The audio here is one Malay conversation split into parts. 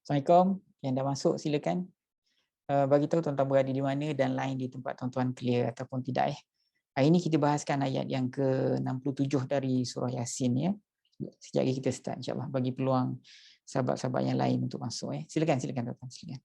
Assalamualaikum. Yang dah masuk silakan. Bagi tahu tuan-tuan berada di mana dan line di tempat tuan-tuan clear ataupun tidak. Hari ini kita bahaskan ayat yang ke-67 dari surah Yasin ya. Sekejap lagi kita start insya-Allah, bagi peluang sahabat-sahabat yang lain untuk masuk . Silakan tuan-tuan, silakan.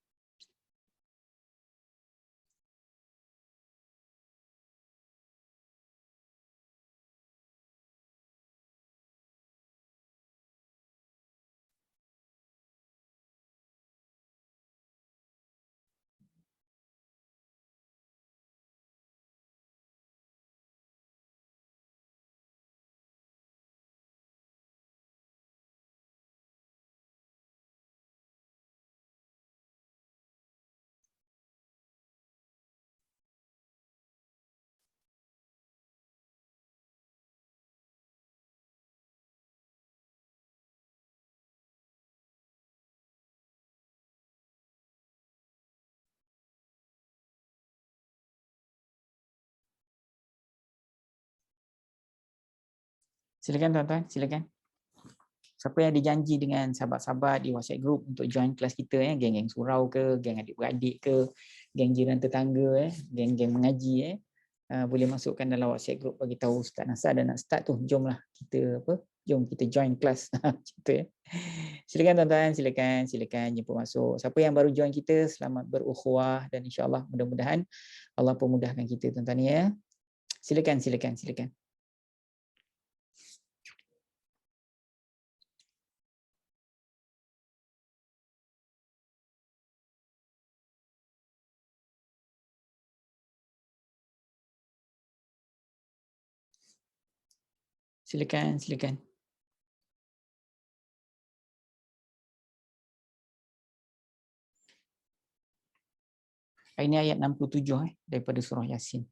Silakan tuan-tuan, silakan. Siapa yang dijanji dengan sahabat-sahabat di WhatsApp group untuk join kelas kita geng-geng surau ke, geng adik-beradik ke, geng jiran tetangga geng-geng mengaji boleh masukkan dalam WhatsApp group, bagi tahu Ustaz Nasar dan nak start tu, jomlah kita jom kita join kelas macam tu . Silakan tuan-tuan, silakan jemput masuk. Siapa yang baru join kita, selamat berukhuwah dan insya-Allah mudah-mudahan Allah pemudahkan kita tuan-tuan ya. Silakan. Silakan. Ini ayat 67 daripada surah Yasin.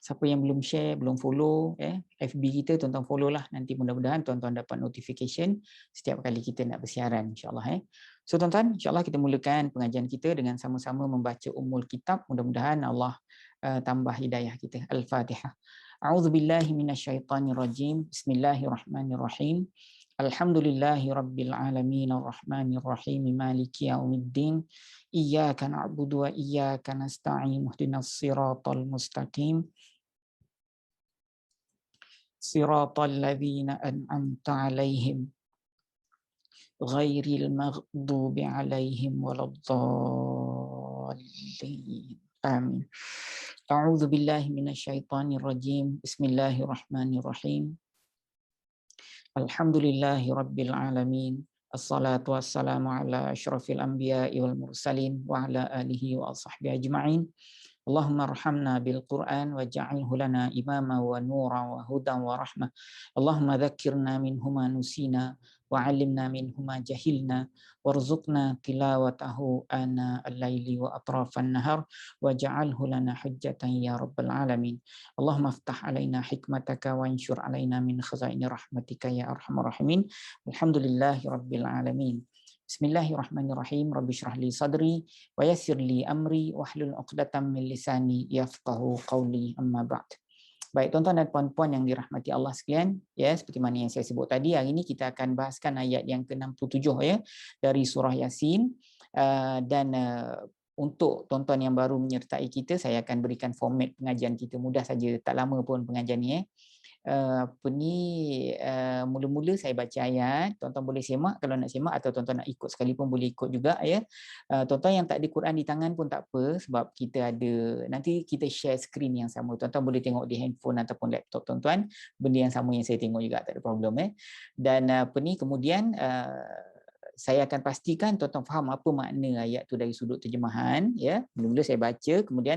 Siapa yang belum share, belum follow FB kita, tuan-tuan follow lah. Nanti mudah-mudahan tuan-tuan dapat notification setiap kali kita nak bersiaran insya-Allah . So tuan-tuan, insya-Allah kita mulakan pengajian kita dengan sama-sama membaca Ummul Kitab. Mudah-mudahan Allah tambah hidayah kita. Al-Fatihah. A'udzubillahi minasyaitonirrajim. Bismillahirrahmanirrahim. Alhamdulillahirabbil alamin arrahmanirrahim maliki yaumiddin. Iyyaka na'budu wa iyyaka nasta'in. Ihdinas siratal mustaqim. Siratal ladzina an'amta 'alaihim ghairil maghdubi 'alaihim waladdallin. Amin. A'udzu billahi minasyaitonir rajim. Bismillahirrahmanirrahim. Alhamdulillahirabbil alamin. Assalatu wassalamu ala asyrafil anbiya'i wal mursalin wa ala alihi wa sahbihi ajma'in. Allahumma arhamna bil Qur'an waj'alhu lana imama wa nura wa hudan wa rahmah. Allahumma dzakkirna minhu ma nusina wa 'allimna minhu ma jahilna warzuqna tilawatahu ana al-laili wa atrafan nahar waj'alhu lana hujjatan ya rabbal alamin. Allahumma iftah 'alaina hikmataka wa anshur 'alaina min khazaini rahmatika ya arhamar rahimin. Alhamdulillahi rabbil alamin. Bismillahirrahmanirrahim. Rabbi syrah li sadri wa yassir li amri wahlul 'uqdatam min lisani yafqahu qawli, amma ba'd. Baik tuan-tuan dan puan-puan yang dirahmati Allah sekalian, seperti mana yang saya sebut tadi, hari ini kita akan bahaskan ayat yang ke-67 dari surah Yasin. Dan untuk tuan-tuan yang baru menyertai kita, saya akan berikan format pengajian kita, mudah saja, tak lama pun pengajian ni. Mula-mula saya baca ayat, tuan-tuan boleh semak kalau nak semak, atau tuan-tuan nak ikut sekali pun boleh ikut juga tuan-tuan yang tak ada Quran di tangan pun tak apa, sebab kita ada, nanti kita share screen yang sama, tuan-tuan boleh tengok di handphone ataupun laptop tuan-tuan, benda yang sama yang saya tengok juga, tak ada problem dan kemudian saya akan pastikan tuan-tuan faham apa makna ayat tu dari sudut terjemahan Mula-mula saya baca, kemudian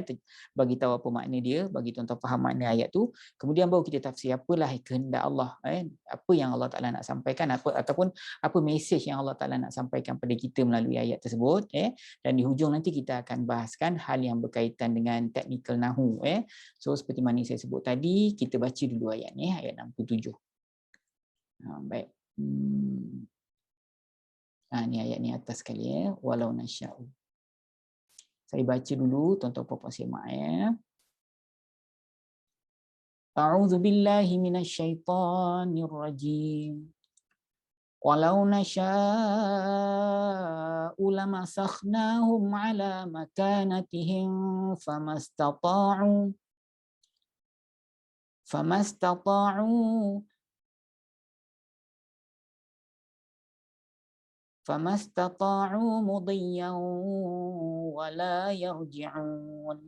bagi tahu apa makna dia, bagi tuan-tuan faham makna ayat tu, kemudian baru kita tafsir apalah kehendak Allah, apa yang Allah Taala nak sampaikan, ataupun apa mesej yang Allah Taala nak sampaikan pada kita melalui ayat tersebut dan di hujung nanti kita akan bahaskan hal yang berkaitan dengan technical nahu So seperti mana saya sebut tadi, kita baca dulu ayat ni, ayat 67. Baik. Ni ayat ni atas sekali walau nasya'u. Saya baca dulu, tuan-tuan puan-puan simak ya. A'udzu billahi minasyaitonir rajim. Walau nasha'u lamasakhnahum ala makanatihim famastata'u mudiyyan wala yarji'un.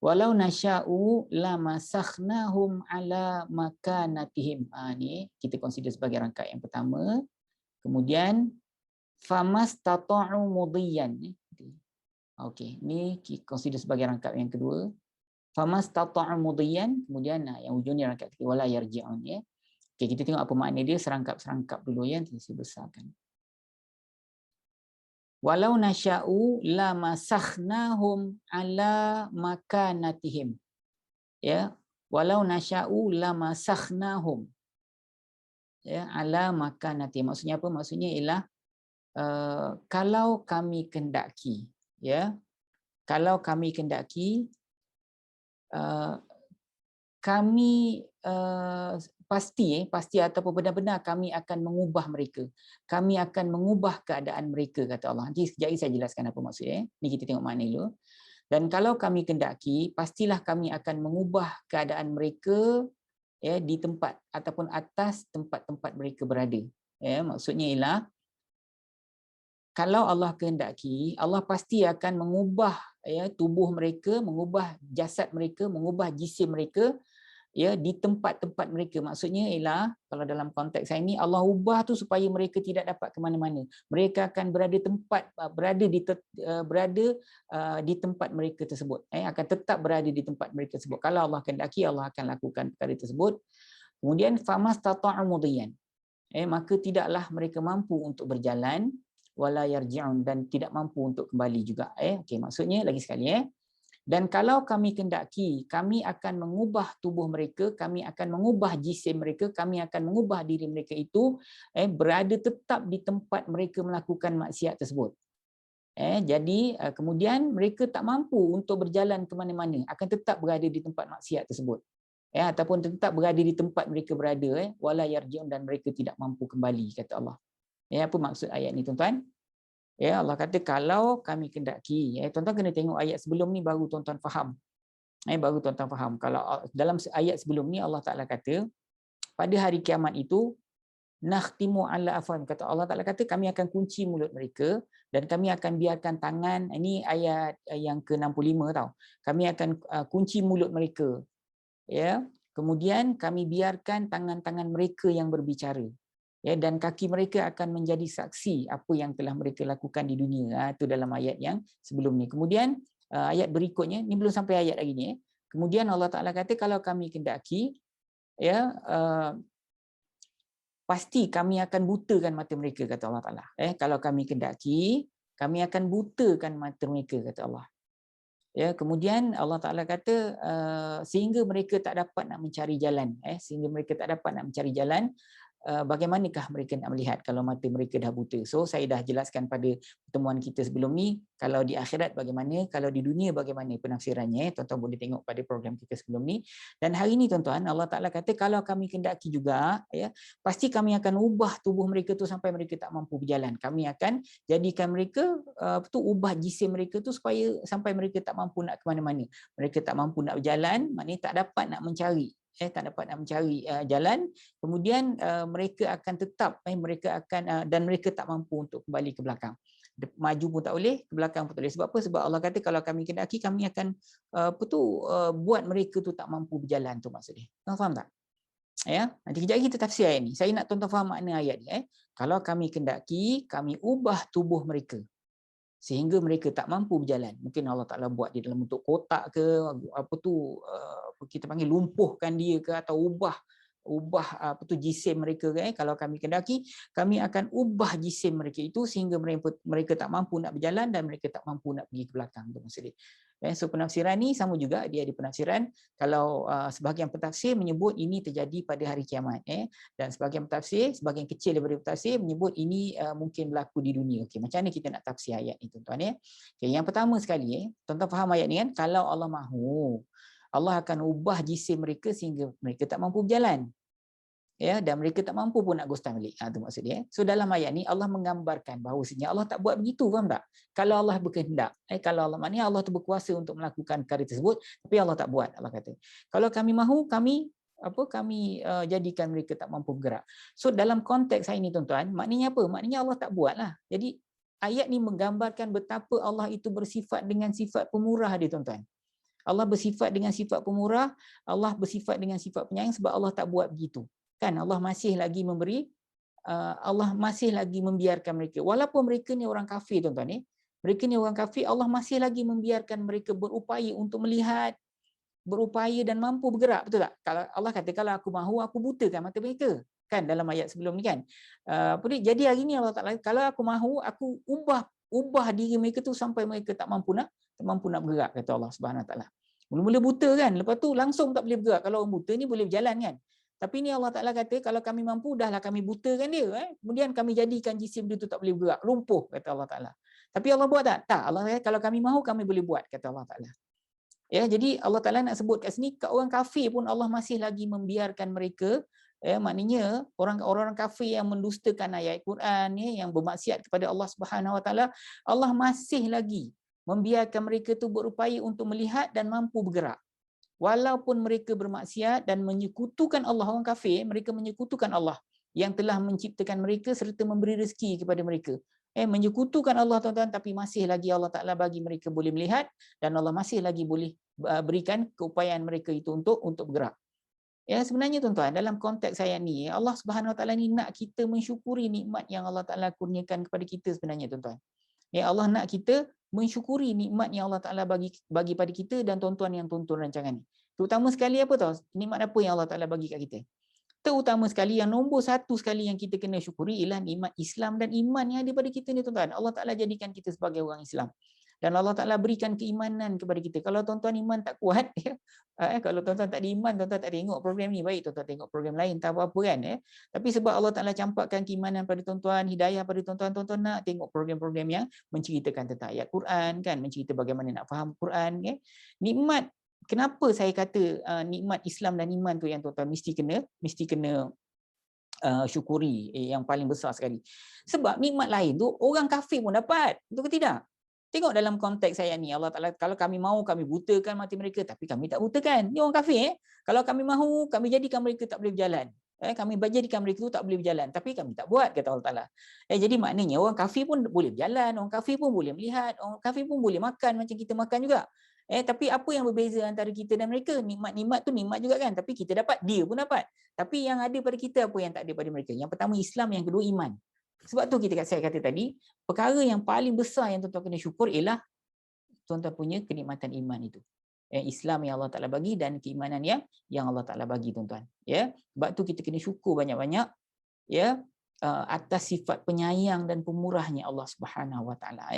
Walau nasha'u lamasakhnahum ala makanatihim. Ni kita consider sebagai rangkaian yang pertama. Kemudian famastata'u mudiyyan. Okey, ni kita consider sebagai rangkaian yang kedua. Famastata'u mudiyyan, kemudian yang ujungnya rangkaian ketiga wala yarji'un ya. Okey, kita tengok apa makna dia serangkap-serangkap dulu ya, nanti saya besarkan. Walau nasha'u lamasakhnahum ala makanatihim. Ya, walau nasha'u lamasakhnahum. Ya, ala makanatihim. Maksudnya apa? Maksudnya ialah kalau kami kendaki, ya. Kalau kami kendaki kami pasti ataupun benar-benar kami akan mengubah mereka. Kami akan mengubah keadaan mereka, kata Allah. Nanti sekejap lagi saya jelaskan apa maksudnya. Ni kita tengok makna dulu. Dan kalau kami kendaki, pastilah kami akan mengubah keadaan mereka ya di tempat ataupun atas tempat-tempat mereka berada. Ya, maksudnya ialah kalau Allah kehendaki, Allah pasti akan mengubah ya tubuh mereka, mengubah jasad mereka, mengubah jisim mereka ya di tempat-tempat mereka. Maksudnya ialah kalau dalam konteks saya ini Allah ubah tu supaya mereka tidak dapat ke mana-mana. Mereka akan di tempat mereka tersebut. Akan tetap berada di tempat mereka tersebut. Kalau Allah kehendaki, Allah akan lakukan perkara tersebut. Kemudian famastata'u mudiyyan. Maka tidaklah mereka mampu untuk berjalan wala yarji'un, dan tidak mampu untuk kembali juga. Okey, maksudnya lagi sekali dan kalau kami kendaki, kami akan mengubah tubuh mereka, kami akan mengubah jisim mereka, kami akan mengubah diri mereka itu berada tetap di tempat mereka melakukan maksiat tersebut. Jadi kemudian mereka tak mampu untuk berjalan ke mana-mana, akan tetap berada di tempat maksiat tersebut. Ataupun tetap berada di tempat mereka berada, wala yarji'un, dan mereka tidak mampu kembali, kata Allah. Apa maksud ayat ni, tuan-tuan? Ya, Allah kata kalau kami kendaki. Tuan-tuan kena tengok ayat sebelum ni baru tuan-tuan faham. Baru tuan-tuan faham. Kalau dalam ayat sebelum ni Allah Taala kata pada hari kiamat itu nakhtimu ala afwahim, kata Allah Taala kata kami akan kunci mulut mereka dan kami akan biarkan tangan, ini ayat yang ke-65 tau. Kami akan kunci mulut mereka. Ya. Kemudian kami biarkan tangan-tangan mereka yang berbicara. Ya, dan kaki mereka akan menjadi saksi apa yang telah mereka lakukan di dunia. Itu dalam ayat yang sebelum ni. Kemudian ayat berikutnya, ni belum sampai ayat lagi ni. Kemudian Allah Taala kata kalau kami kendaki, ya pasti kami akan butakan mata mereka, kata Allah Taala. Kalau kami kendaki, kami akan butakan mata mereka, kata Allah. Ya, kemudian Allah Taala kata sehingga mereka tak dapat nak mencari jalan. Sehingga mereka tak dapat nak mencari jalan. Bagaimanakah mereka nak melihat kalau mata mereka dah buta. So saya dah jelaskan pada pertemuan kita sebelum ni, kalau di akhirat bagaimana, kalau di dunia bagaimana penafsirannya. Tuan-tuan boleh tengok pada program kita sebelum ni. Dan hari ni tuan-tuan, Allah Taala kata kalau kami kendaki juga, ya, pasti kami akan ubah tubuh mereka tu sampai mereka tak mampu berjalan. Kami akan jadikan mereka ubah jisim mereka tu supaya sampai mereka tak mampu nak ke mana-mana. Mereka tak mampu nak berjalan, maknanya tak dapat nak mencari. Tak dapat nak mencari jalan. Kemudian mereka akan tetap dan mereka tak mampu untuk kembali ke belakang. Maju pun tak boleh, ke belakang pun tak boleh. Sebab apa? Sebab Allah kata kalau kami kendaki, kami akan buat mereka tu tak mampu berjalan, tu maksudnya. Tuan faham tak? Ya, nanti kejap lagi kita tafsir ayat ni. Saya nak tuan-tuan faham makna ayat ni. Kalau kami kendaki, kami ubah tubuh mereka sehingga mereka tak mampu berjalan. Mungkin Allah Taala buat dia dalam bentuk kotak ke, kita panggil lumpuhkan dia ke, atau ubah ubah apa tu jisim mereka kalau kami kendaki, kami akan ubah jisim mereka itu sehingga mereka tak mampu nak berjalan dan mereka tak mampu nak pergi ke belakang, tu maksud dia. So penafsiran ni sama juga, dia ada penafsiran kalau sebahagian pentafsir menyebut ini terjadi pada hari kiamat, dan sebahagian pentafsir, sebahagian kecil daripada pentafsir menyebut ini mungkin berlaku di dunia. Okey, macam mana kita nak tafsir ayat ni tuan-tuan Okay, yang pertama sekali tuan-tuan faham ayat ni kan, kalau Allah mahu, Allah akan ubah jisim mereka sehingga mereka tak mampu berjalan. Dan mereka tak mampu pun nak gostan balik. Itu maksud dia. So dalam ayat ni Allah menggambarkan bahawasanya Allah tak buat begitu, faham tak? Kalau Allah berkehendak, kalau Allah, maknanya Allah tu berkuasa untuk melakukan perkara tersebut, tapi Allah tak buat. Allah kata, kalau kami mahu, kami jadikan mereka tak mampu bergerak. So dalam konteks saya ni tuan-tuan, maknanya apa? Maknanya Allah tak buatlah. Jadi ayat ni menggambarkan betapa Allah itu bersifat dengan sifat pemurah dia, tuan-tuan. Allah bersifat dengan sifat pemurah, Allah bersifat dengan sifat penyayang sebab Allah tak buat begitu. Kan Allah masih lagi memberi, Allah masih lagi membiarkan mereka, walaupun mereka ni orang kafir, tuan-tuan mereka ni orang kafir, Allah masih lagi membiarkan mereka berupaya untuk melihat, berupaya dan mampu bergerak, betul tak? Kalau Allah kata kalau aku mahu, aku butakan mata mereka, kan dalam ayat sebelum ni kan. Jadi hari ni Allah Taala, kalau aku mahu, aku ubah diri mereka tu sampai mereka tak mampu nak bergerak, kata Allah Subhanahu Wa Taala. Mula-mula buta kan, lepas tu langsung tak boleh bergerak. Kalau orang buta ni boleh berjalan kan. Tapi ni Allah Ta'ala kata, kalau kami mampu, dahlah kami butakan dia. Kemudian kami jadikan jisim dia tu tak boleh bergerak. Lumpuh, kata Allah Ta'ala. Tapi Allah buat tak? Tak. Allah kata, kalau kami mahu, kami boleh buat, kata Allah Ta'ala. Jadi Allah Ta'ala nak sebut kat sini, kat orang kafir pun Allah masih lagi membiarkan mereka, maknanya orang-orang kafir yang mendustakan ayat Quran, yang bermaksiat kepada Allah Subhanahu Wa Ta'ala, Allah masih lagi membiarkan mereka tu berupaya untuk melihat dan mampu bergerak. Walaupun mereka bermaksiat dan menyekutukan Allah, orang kafir, mereka menyekutukan Allah yang telah menciptakan mereka serta memberi rezeki kepada mereka. Menyekutukan Allah, tuan-tuan, tapi masih lagi Allah Ta'ala bagi mereka boleh melihat dan Allah masih lagi boleh berikan keupayaan mereka itu untuk bergerak. Sebenarnya tuan-tuan, dalam konteks ayat ni, Allah Subhanahu Wa Ta'ala ni nak kita mensyukuri nikmat yang Allah Ta'ala kurniakan kepada kita sebenarnya, tuan-tuan. Allah nak kita mensyukuri nikmat yang Allah Ta'ala bagi pada kita dan tuan-tuan yang tonton rancangan ni. Terutama sekali apa tahu? Nikmat apa yang Allah Ta'ala bagi kat kita? Terutama sekali, yang nombor satu sekali yang kita kena syukuri ialah nikmat Islam dan iman yang ada pada kita ni, tuan-tuan. Allah Ta'ala jadikan kita sebagai orang Islam. Dan Allah Ta'ala berikan keimanan kepada kita. Kalau tuan-tuan iman tak kuat, kalau tuan-tuan tak ada iman, tuan-tuan tak tengok program ni, baik tuan-tuan tengok program lain, tak apa-apa kan. Tapi sebab Allah Ta'ala campakkan keimanan pada tuan-tuan, hidayah pada tuan-tuan, tuan-tuan nak tengok program-program yang menceritakan tentang ayat Quran, kan, mencerita bagaimana nak faham Quran. Nikmat, kenapa saya kata nikmat Islam dan iman tu yang tuan-tuan mesti kena syukuri, yang paling besar sekali. Sebab nikmat lain tu orang kafir pun dapat, betul ke tidak? Tengok dalam konteks ayat ni, Allah Ta'ala, kalau kami mahu, kami butakan mata mereka, tapi kami tak butakan. Ni orang kafir. Kalau kami mahu, kami jadikan mereka tak boleh berjalan. Kami jadikan mereka tu tak boleh berjalan, tapi kami tak buat, kata Allah Ta'ala. Jadi maknanya orang kafir pun boleh berjalan, orang kafir pun boleh melihat, orang kafir pun boleh makan macam kita makan juga. Tapi apa yang berbeza antara kita dan mereka? Nikmat-nikmat tu nikmat juga kan, tapi kita dapat, dia pun dapat. Tapi yang ada pada kita apa yang tak ada pada mereka? Yang pertama Islam, yang kedua iman. Sebab tu saya kata tadi, perkara yang paling besar yang tuan-tuan kena syukur ialah tuan-tuan punya kenikmatan iman itu. Islam yang Allah Ta'ala bagi dan keimanan yang Allah Ta'ala bagi, tuan-tuan. Sebab tu kita kena syukur banyak-banyak atas sifat penyayang dan pemurahnya Allah Subhanahu Wa Ta'ala.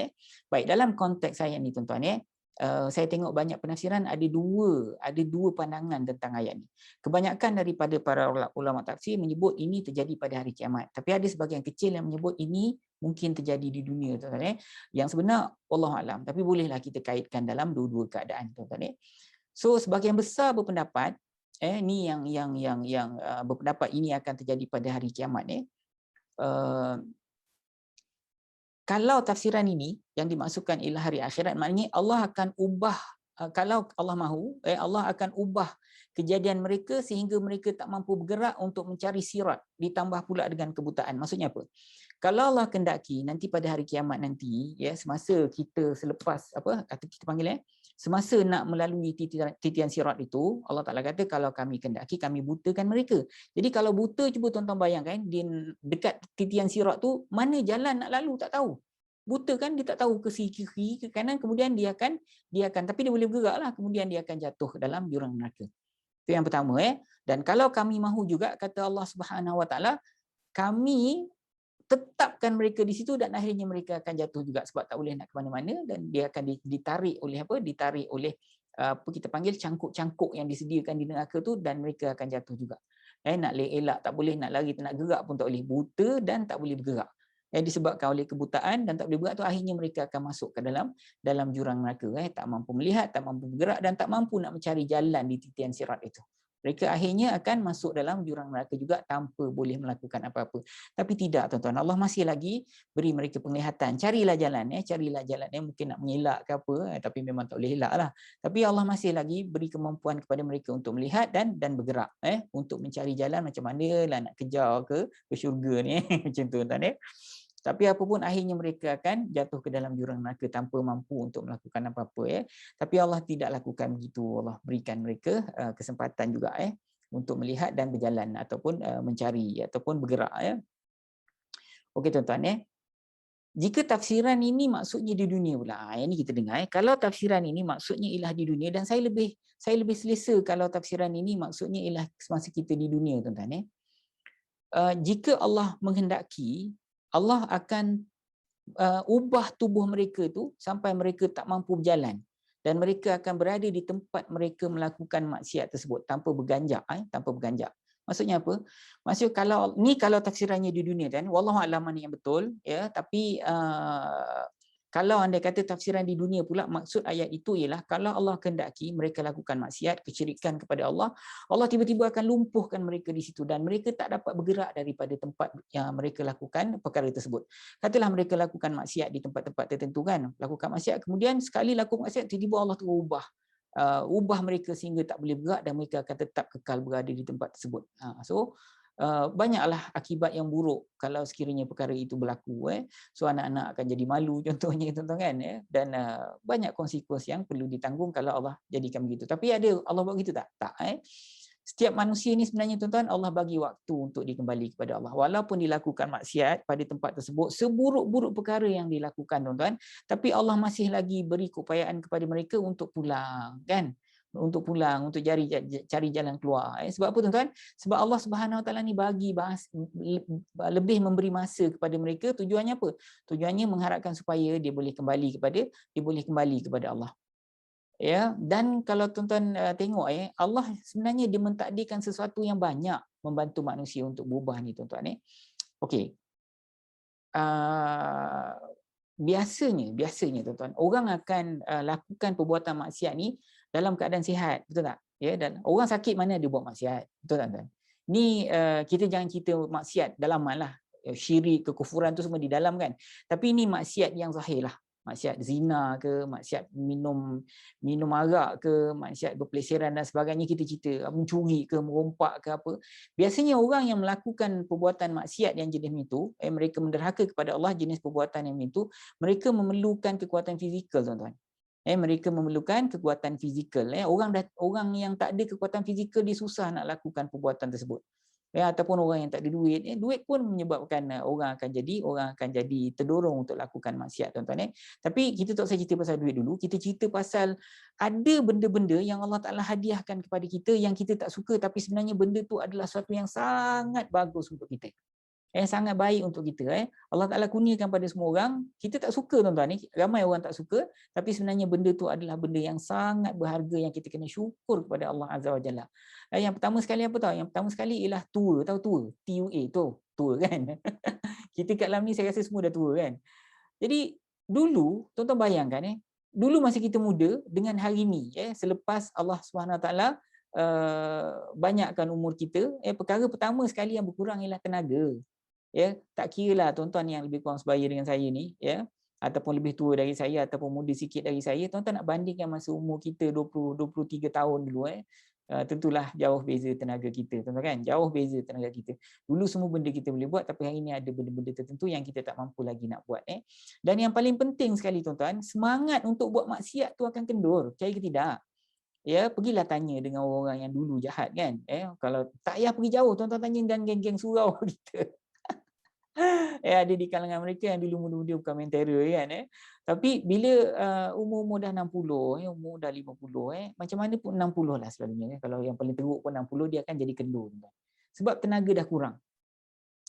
Baik, dalam konteks saya ni, tuan-tuan, saya tengok banyak penafsiran, ada dua pandangan tentang ayat ni. Kebanyakan daripada para ulama tafsir menyebut ini terjadi pada hari kiamat, tapi ada sebahagian kecil yang menyebut ini mungkin terjadi di dunia, tuan-tuan. Yang sebenar wallahu alam, tapi bolehlah kita kaitkan dalam dua-dua keadaan, tuan-tuan. So sebahagian besar berpendapat ni yang berpendapat ini akan terjadi pada hari kiamat. Kalau tafsiran ini yang dimaksudkan ialah hari akhirat, maknanya Allah akan ubah, kalau Allah mahu, Allah akan ubah kejadian mereka sehingga mereka tak mampu bergerak untuk mencari sirat, ditambah pula dengan kebutaan. Maksudnya apa? Kalau Allah kendaki nanti pada hari kiamat nanti, semasa kita selepas atau kita panggil semasa nak melalui titian sirat itu, Allah Ta'ala kata kalau kami kendaki, kami butakan mereka. Jadi kalau buta, cuba tuan-tuan bayangkan, di dekat titian sirat tu, mana jalan nak lalu tak tahu. Buta kan, dia tak tahu ke kiri ke kanan, kemudian dia akan tapi dia boleh bergerak lah, kemudian dia akan jatuh ke dalam jurang neraka. Itu yang pertama. Dan kalau kami mahu juga, kata Allah Subhanahu Wa Taala, kami tetapkan mereka di situ dan akhirnya mereka akan jatuh juga sebab tak boleh nak ke mana-mana dan dia akan ditarik oleh apa? Ditarik oleh apa kita panggil cangkuk-cangkuk yang disediakan di neraka tu dan mereka akan jatuh juga. Nak elak tak boleh, nak lari nak gerak pun tak boleh, buta dan tak boleh bergerak. Disebabkan oleh kebutaan dan tak boleh bergerak tu, akhirnya mereka akan masuk ke dalam jurang neraka. Tak mampu melihat, tak mampu bergerak dan tak mampu nak mencari jalan di titian sirat itu. Mereka akhirnya akan masuk dalam jurang neraka juga tanpa boleh melakukan apa-apa. Tapi tidak, tuan-tuan. Allah masih lagi beri mereka penglihatan. Carilah jalan. Carilah jalan. Mungkin nak mengelak ke apa, tapi memang tak boleh elak lah. Tapi Allah masih lagi beri kemampuan kepada mereka untuk melihat dan bergerak. Untuk mencari jalan macam mana lah nak kejar ke syurga ni. Macam tu, tuan-tuan. Tapi apapun akhirnya mereka akan jatuh ke dalam jurang neraka tanpa mampu untuk melakukan apa-apa. Tapi Allah tidak lakukan begitu. Allah berikan mereka kesempatan juga untuk melihat dan berjalan ataupun mencari ataupun bergerak. Okey, tuan-tuan. Jika tafsiran ini maksudnya di dunia pula. Ini kita dengar. Kalau tafsiran ini maksudnya ialah di dunia, dan saya lebih selesa kalau tafsiran ini maksudnya ialah semasa kita di dunia, tuan-tuan. Jika Allah menghendaki, Allah akan ubah tubuh mereka tu sampai mereka tak mampu berjalan dan mereka akan berada di tempat mereka melakukan maksiat tersebut tanpa berganjak. Maksudnya apa? Maksudnya kalau tafsirannya di dunia kan, wallahu a'lam mana yang betul, tapi kalau anda kata tafsiran di dunia pula, maksud ayat itu ialah kalau Allah kehendaki mereka lakukan maksiat, kesyirikan kepada Allah, Allah tiba-tiba akan lumpuhkan mereka di situ dan mereka tak dapat bergerak daripada tempat yang mereka lakukan perkara tersebut. Katalah mereka lakukan maksiat di tempat-tempat tertentu kan, lakukan maksiat, kemudian sekali lakukan maksiat tiba-tiba Allah tu ubah mereka sehingga tak boleh bergerak dan mereka akan tetap kekal berada di tempat tersebut. Banyaklah akibat yang buruk kalau sekiranya perkara itu berlaku. So anak-anak akan jadi malu contohnya, tuan-tuan kan, dan banyak konsekuensi yang perlu ditanggung kalau Allah jadikan begitu. Tapi ada Allah buat begitu tak? Tak. Setiap manusia ni sebenarnya, tuan-tuan, Allah bagi waktu untuk dikembali kepada Allah. Walaupun dilakukan maksiat pada tempat tersebut, seburuk-buruk perkara yang dilakukan, tuan-tuan, tapi Allah masih lagi beri keupayaan kepada mereka untuk pulang, kan? Untuk pulang, untuk cari jalan keluar. Sebab apa, tuan-tuan? Sebab Allah Subhanahu Wa Taala ni bagi lebih memberi masa kepada mereka. Tujuannya apa? Tujuannya mengharapkan supaya dia boleh kembali kepada Allah. Dan kalau tuan-tuan tengok, Allah sebenarnya dia mentakdirkan sesuatu yang banyak membantu manusia untuk berubah ni, tuan-tuan. Okey. Biasanya tuan-tuan, orang akan lakukan perbuatan maksiat ni dalam keadaan sihat, betul tak? Dan orang sakit mana dia buat maksiat, betul tak, tuan? Ni kita jangan cerita maksiat dalaman lah, syirik, kekufuran tu semua di dalam kan. Tapi ini maksiat yang zahir lah. Maksiat zina ke, maksiat minum arak ke, maksiat berpelesiran dan sebagainya, kita cerita mencuri ke, merompak ke apa. Biasanya orang yang melakukan perbuatan maksiat yang jenis itu, mereka menderhaka kepada Allah, jenis perbuatan yang itu, mereka memerlukan kekuatan fizikal, tuan-tuan. Mereka memerlukan kekuatan fizikal. Orang yang tak ada kekuatan fizikal, dia susah nak lakukan perbuatan tersebut. Ataupun orang yang tak ada duit, duit pun menyebabkan orang akan jadi terdorong untuk lakukan maksiat, tuan-tuan. Tapi kita tak usah cerita pasal duit dulu, kita cerita pasal ada benda-benda yang Allah Ta'ala hadiahkan kepada kita yang kita tak suka, tapi sebenarnya benda tu adalah sesuatu yang sangat bagus untuk kita. Sangat baik untuk kita. Allah Ta'ala kurniakan pada semua orang. Kita tak suka, tuan-tuan. Ramai orang tak suka, tapi sebenarnya benda tu adalah benda yang sangat berharga yang kita kena syukur kepada Allah Azza wa Jalla. Yang pertama sekali apa tahu? Yang pertama sekali ialah tua. Tahu tua? T-U-A, tua kan? Kita kat dalam ni saya rasa semua dah tua kan? Jadi dulu, tuan-tuan bayangkan, dulu masa kita muda dengan hari ni, selepas Allah SWT banyakkan umur kita, perkara pertama sekali yang berkurang ialah tenaga. Tak kira lah tuan-tuan yang lebih kurang sebaya dengan saya ni, ataupun lebih tua dari saya ataupun muda sikit dari saya, tuan-tuan nak bandingkan masa umur kita 20-23 tahun dulu, tentulah jauh beza tenaga kita, tuan-tuan kan? Jauh beza tenaga kita. Dulu semua benda kita boleh buat, tapi hari ini ada benda-benda tertentu yang kita tak mampu lagi nak buat. Dan yang paling penting sekali, tuan-tuan, semangat untuk buat maksiat tu akan kendur, percaya ke tidak? Pergilah tanya dengan orang yang dulu jahat kan. Kalau tak payah pergi jauh, tuan-tuan tanya dengan geng-geng surau kita. Ada di kalangan mereka yang dulu muda-muda bukan main terror kan. Tapi bila umur-umur dah 60, umur dah 50, macam mana pun 60 lah selalunya. Kalau yang paling teruk pun 60, dia akan jadi kendur. Sebab tenaga dah kurang.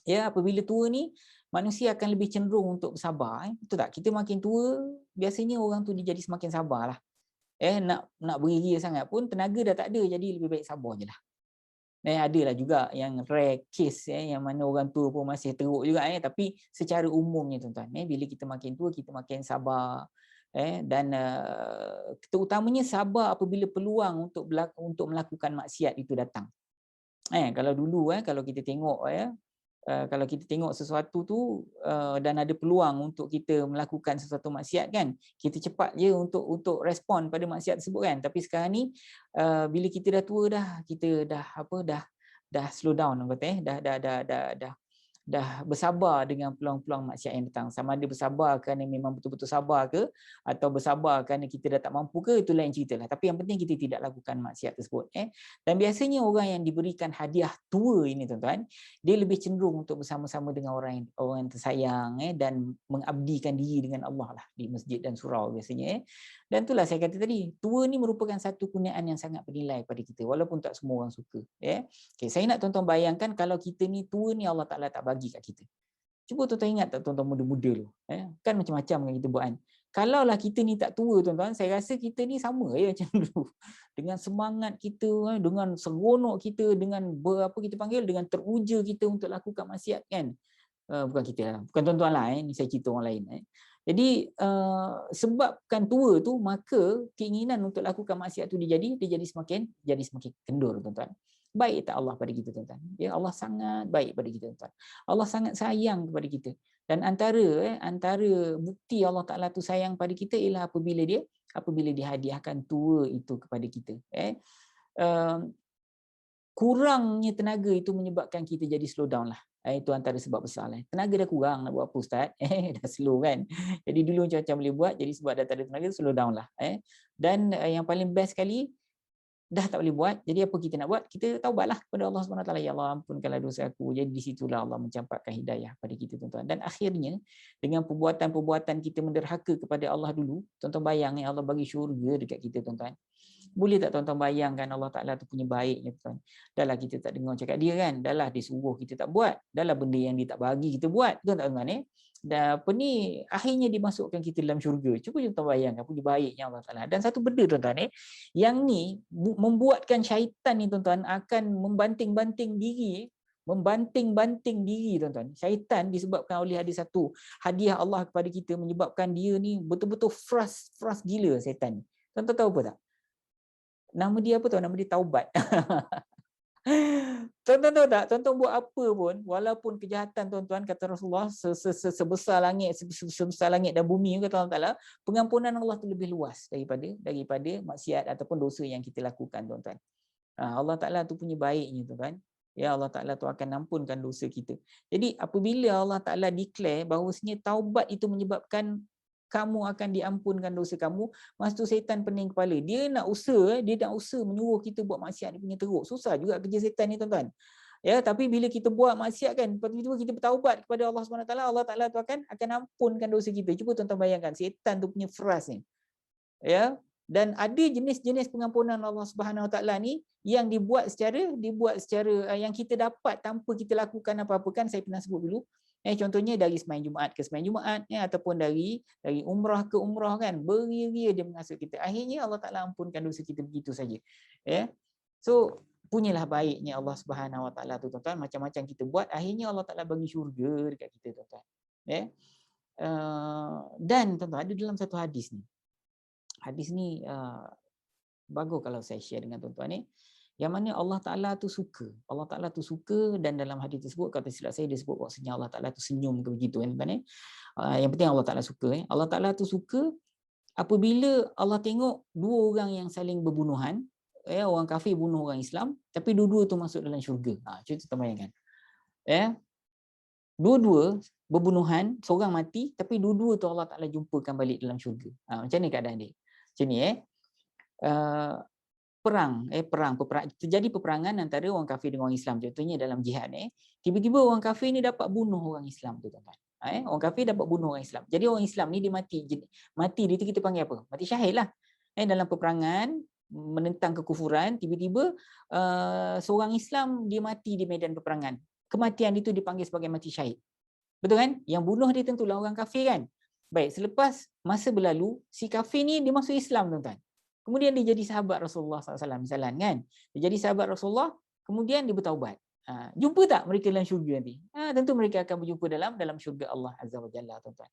Ya, apabila tua ni, manusia akan lebih cenderung untuk bersabar. Betul tak? Kita makin tua, biasanya orang tu dia jadi semakin sabar lah. Nak beria sangat pun, tenaga dah tak ada, jadi lebih baik sabar je lah. Adalah juga yang rare case yang mana orang tua pun masih teruk juga, tapi secara umumnya tuan-tuan, bila kita makin tua kita makin sabar, dan terutamanya sabar apabila peluang untuk melakukan maksiat itu datang. Kalau dulu kalau kita tengok kalau kita tengok sesuatu tu dan ada peluang untuk kita melakukan sesuatu maksiat kan, kita cepat je untuk respon pada maksiat tersebut kan. Tapi sekarang ni bila kita dah tua dah, kita dah slow down dah bersabar dengan peluang-peluang maksiat yang datang. Sama ada bersabar kerana memang betul-betul sabar ke, atau bersabar kerana kita dah tak mampu ke, itu lain cerita lah. Tapi yang penting kita tidak lakukan maksiat tersebut. Dan biasanya orang yang diberikan hadiah tua ini tuan-tuan, dia lebih cenderung untuk bersama-sama dengan orang yang tersayang, dan mengabdikan diri dengan Allah lah di masjid dan surau biasanya. Dan itulah saya kata tadi, tua ni merupakan satu kurniaan yang sangat bernilai pada kita, walaupun tak semua orang suka. Okay, saya nak tuan-tuan bayangkan kalau kita ni tua ni Allah Ta'ala tak bagi kat kita. Cuba tuan-tuan ingat tak tuan-tuan muda-muda dulu. Kan macam-macam yang kita buat kan. Kalaulah kita ni tak tua tuan-tuan, saya rasa kita ni sama macam dulu. Dengan semangat kita, dengan seronok kita, dengan berapa kita panggil, dengan teruja kita untuk lakukan maksiat kan. Bukan kita lah, bukan tuan-tuan lah, ni saya cerita orang lain. Jadi sebabkan tua tu, maka keinginan untuk lakukan maksiat tu dia jadi semakin kendur tuan-tuan. Baik tak Allah pada kita tuan-tuan? Ya, Allah sangat baik pada kita tuan-tuan. Allah sangat sayang kepada kita. Dan antara bukti Allah Taala tu sayang pada kita ialah apabila dia hadiahkan tua itu kepada kita. Kurangnya tenaga itu menyebabkan kita jadi slow down lah. Itu antara sebab besar lah. Tenaga dah kurang nak buat apa Ustaz? Dah slow kan. Jadi dulu macam-macam boleh buat, jadi sebab dah tak ada tenaga, slow down lah. Dan yang paling best sekali, dah tak boleh buat, jadi apa kita nak buat? Kita taubatlah kepada Allah SWT. Ya Allah, ampunkanlah dosa aku. Jadi di situlah Allah mencampakkan hidayah pada kita tuan-tuan. Dan akhirnya dengan perbuatan-perbuatan kita menderhaka kepada Allah dulu, tuan-tuan bayang Allah bagi syurga dekat kita tuan-tuan. Boleh tak tuan-tuan bayangkan Allah Ta'ala tu punya baiknya tuan. Dahlah kita tak dengar cakap dia kan, dahlah dia suruh kita tak buat, dahlah benda yang dia tak bagi kita buat, tuan tak tuan-tuan Dan apa ni, akhirnya dimasukkan kita dalam syurga. Cuba tuan bayangkan punya baiknya Allah Ta'ala. Dan satu benda tuan-tuan yang ni membuatkan syaitan ni tuan-tuan akan membanting-banting diri tuan-tuan. Syaitan disebabkan oleh ada satu hadiah Allah kepada kita menyebabkan dia ni betul-betul frust gila syaitan. Tuan-tuan tahu apa tak? Nama dia apa tahu? Nama dia taubat. Tuan-tuan tahu tak? Tuan-tuan buat apa pun, walaupun kejahatan tuan-tuan, kata Rasulullah, sebesar langit dan bumi, kata Allah Ta'ala, pengampunan Allah tu lebih luas daripada maksiat ataupun dosa yang kita lakukan tuan-tuan. Allah Ta'ala tu punya baiknya tuan-tuan. Ya, Allah Ta'ala tu akan ampunkan dosa kita. Jadi apabila Allah Ta'ala declare bahawasanya taubat itu menyebabkan kamu akan diampunkan dosa kamu, masa tu syaitan pening kepala. Dia nak usaha menyuruh kita buat maksiat, dia punya teruk. Susah juga kerja syaitan ni tuan-tuan. Ya, tapi bila kita buat maksiat kan, tiba-tiba kita bertaubat kepada Allah SWT, Allah Ta'ala tu akan ampunkan dosa kita. Cuba tuan-tuan bayangkan, syaitan tu punya frust ni. Ya, dan ada jenis-jenis pengampunan Allah Subhanahu Wa Taala ni yang dibuat secara yang kita dapat tanpa kita lakukan apa-apa kan. Saya pernah sebut dulu. Contohnya dari sembahyang Jumaat ke sembahyang Jumaat, ataupun dari umrah ke umrah kan, beria-ria dia mengasuh kita. Akhirnya Allah Taala ampunkan dosa kita begitu saja. So punyalah baiknya Allah Subhanahu Wa Taala tu tuan-tuan, macam-macam kita buat, akhirnya Allah Taala bagi syurga dekat kita tuan-tuan. Dan tuan-tuan ada dalam satu hadis ni. Hadis ni bagus kalau saya share dengan tuan-tuan ni. Yang mana Allah Ta'ala tu suka. Allah Ta'ala tu suka, dan dalam hadis tersebut, kata silap saya, dia sebut bahawasanya Allah Ta'ala tu senyum ke begitu. Yang penting Allah Ta'ala suka. Allah Ta'ala tu suka apabila Allah tengok dua orang yang saling berbunuhan, orang kafir bunuh orang Islam, tapi dua-dua tu masuk dalam syurga. Cuba kita bayangkan. Dua-dua berbunuhan, seorang mati, tapi dua-dua tu Allah Ta'ala jumpakan balik dalam syurga. Macam ni keadaan dia. Macam ni terjadi peperangan antara orang kafir dengan orang Islam, contohnya dalam jihad tiba-tiba orang kafir ni dapat bunuh orang Islam tu tuan-tuan. Orang kafir dapat bunuh orang Islam. Jadi orang Islam ni dia mati dia tu kita panggil apa? Mati syahid lah. Dalam peperangan menentang kekufuran, tiba-tiba seorang Islam dia mati di medan peperangan. Kematian itu dipanggil sebagai mati syahid. Betul kan? Yang bunuh dia tentulah orang kafir kan? Baik, selepas masa berlalu, si kafir ni dia masuk Islam tuan-tuan. Kemudian dia jadi sahabat Rasulullah SAW misalnya kan. Dia jadi sahabat Rasulullah, kemudian dia bertaubat. Jumpa tak mereka dalam syurga nanti? Tentu mereka akan berjumpa dalam syurga Allah Azza wa Jalla tuan-tuan.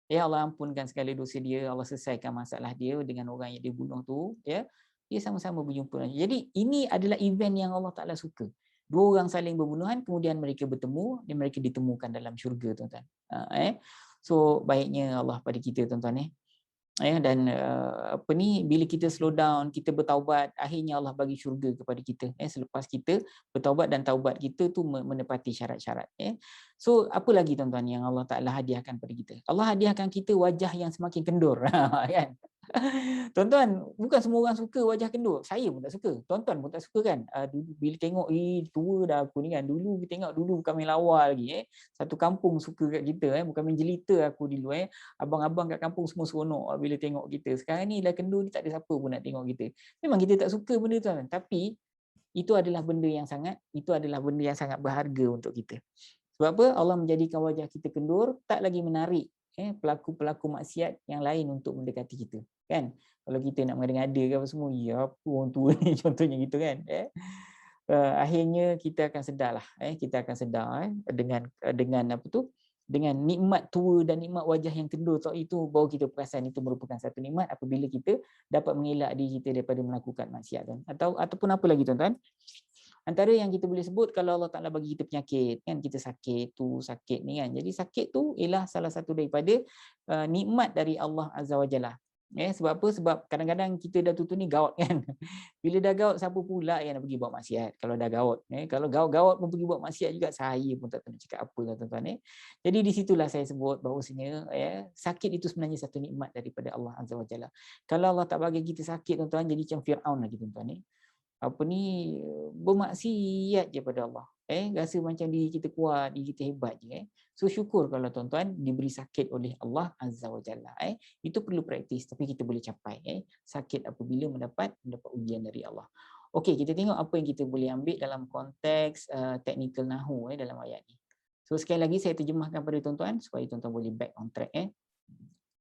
Ya Allah ampunkan segala dosa dia, Allah selesaikan masalah dia dengan orang yang dia bunuh tu, ya. Dia sama-sama berjumpa. Jadi ini adalah event yang Allah Taala suka. Dua orang saling berbunuhan, kemudian mereka bertemu dan mereka ditemukan dalam syurga tuan-tuan. So baiknya Allah pada kita tuan-tuan dan bila kita slow down, kita bertaubat, akhirnya Allah bagi syurga kepada kita selepas kita bertaubat dan taubat kita tu menepati syarat-syarat. So apa lagi tuan-tuan yang Allah Taala hadiahkan pada kita? Allah hadiahkan kita wajah yang semakin kendur kan. Tuan-tuan, bukan semua orang suka wajah kendur. Saya pun tak suka. Tuan-tuan pun tak suka kan. Dulu bila tengok tua dah aku ni kan. Dulu kita tengok dulu bukan main lawa lagi Satu kampung suka kat kita bukan main jelita aku dulu Abang-abang kat kampung semua seronok bila tengok kita. Sekarang ni dah kendur ni tak ada siapa pun nak tengok kita. Memang kita tak suka benda tu kan. Tapi itu adalah benda yang sangat berharga untuk kita. Sebab apa? Allah menjadikan wajah kita kendur, tak lagi menarik pelaku-pelaku maksiat yang lain untuk mendekati kita kan. Kalau kita nak mengada-ngada ke apa semua, ya apa orang tua ni contohnya gitu kan. Akhirnya kita akan sedarlah kita akan sedar dengan apa tu, dengan nikmat tua dan nikmat wajah yang kendur itu, baru kita perasan itu merupakan satu nikmat apabila kita dapat mengelak diri kita daripada melakukan maksiat kan. Ataupun apa lagi tuan-tuan, antara yang kita boleh sebut kalau Allah Taala bagi kita penyakit kan, kita sakit ni kan. Jadi sakit tu ialah salah satu daripada nikmat dari Allah Azza wa Jalla. Sebab apa? Sebab kadang-kadang kita dah tutur ni gaut kan. Bila dah gaut, siapa pula yang nak pergi buat maksiat kalau dah gaut. Kalau gaut-gaut pun pergi buat maksiat juga, saya pun tak tahu nak cakap apa lah tuan-tuan. Jadi di situlah saya sebut bahawasanya sakit itu sebenarnya satu nikmat daripada Allah Azza wa Jalla. Kalau Allah tak bagi kita sakit tuan-tuan, jadi macam Firaun lagi tuan-tuan bermaksiat je pada Allah. Rasa macam diri kita kuat, diri kita hebat je. So syukur kalau tuan-tuan diberi sakit oleh Allah Azza wa Jalla. Itu perlu praktis, tapi kita boleh capai sakit apabila mendapat ujian dari Allah. Okey, kita tengok apa yang kita boleh ambil dalam konteks technical nahwu dalam ayat ni. So sekali lagi saya terjemahkan pada tuan-tuan supaya tuan-tuan boleh back on track.